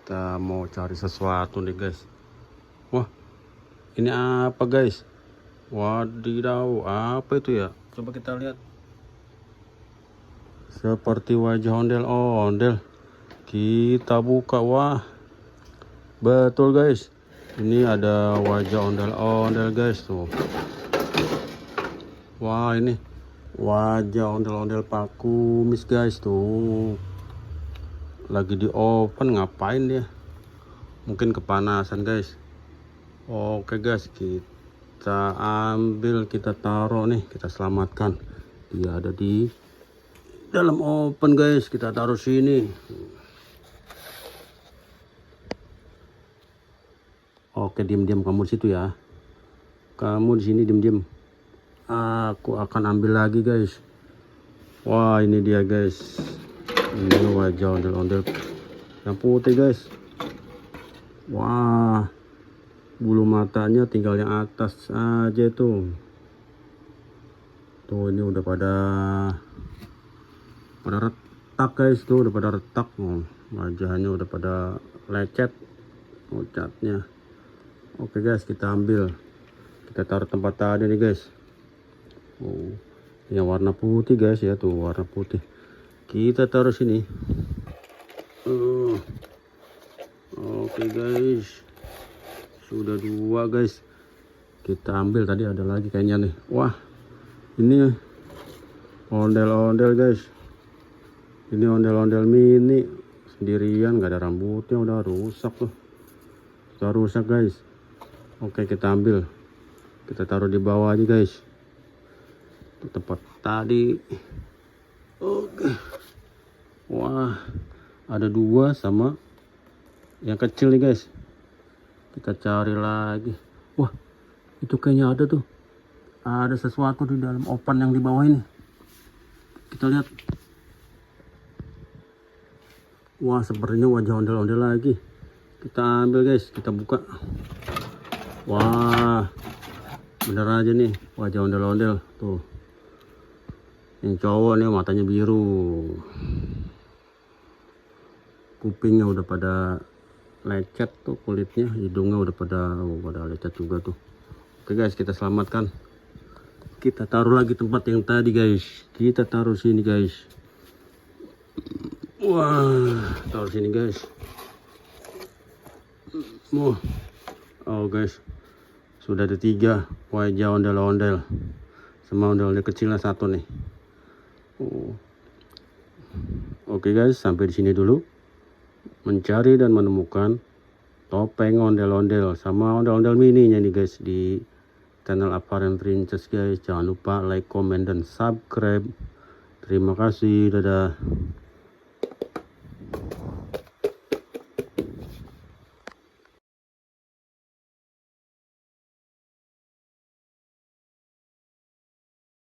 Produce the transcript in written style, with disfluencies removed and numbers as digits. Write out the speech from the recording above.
Kita mau cari sesuatu nih guys. Wah, ini apa guys? Wadidaw, apa itu ya? Coba kita lihat. Seperti wajah ondel-ondel. Kita buka, wah. Betul guys. Ini ada wajah ondel-ondel guys tuh. Wah, ini wajah ondel-ondel Pak Kumis guys tuh. Lagi di open, ngapain dia? Mungkin kepanasan guys. Oke guys, kita ambil, kita taruh nih, kita selamatkan. Dia ada di dalam open guys, kita taruh sini. Oke, diam-diam kamu di situ ya. Kamu di sini diam-diam. Aku akan ambil lagi guys. Wah, ini dia guys. Ini wajah ondel-ondel yang putih guys. Wah, bulu matanya tinggal yang atas aja tuh. Tuh, ini udah pada retak guys, tuh udah pada retak. Wajahnya udah pada lecet catnya. Oke guys, kita ambil, kita taruh tempat tadi nih guys. Yang warna putih guys ya, tuh warna putih. Kita taruh sini. Oke guys, sudah 2 guys. Kita ambil, tadi ada lagi kayaknya nih. Wah, ini ondel-ondel guys. Ini ondel-ondel mini sendirian, gak ada rambutnya, udah rusak tuh. Sudah rusak guys. Oke, kita ambil, kita taruh di bawah aja guys, di tempat tadi. Oke. Wah, ada 2 sama yang kecil nih guys. Kita cari lagi. Wah, itu kayaknya ada tuh. Ada sesuatu di dalam open yang di bawah ini. Kita lihat. Wah, sepertinya wajah ondel-ondel lagi. Kita ambil guys, kita buka. Wah, bener aja nih wajah ondel-ondel tuh. Yang cowok nih matanya biru. Kupingnya udah pada lecet tuh kulitnya, hidungnya udah pada lecet juga tuh. Oke guys, kita selamatkan. Kita taruh lagi tempat yang tadi guys. Kita taruh sini guys. Wah, taruh sini guys. Oh guys, sudah ada 3 wajah ondel-ondel. Sama ondel-ondel kecilnya 1 nih. Oke guys, sampai di sini dulu. Mencari dan menemukan topeng ondel-ondel sama ondel-ondel mininya nih guys di channel Apparent Princess guys. Jangan lupa like, comment, dan subscribe. Terima kasih, dadah.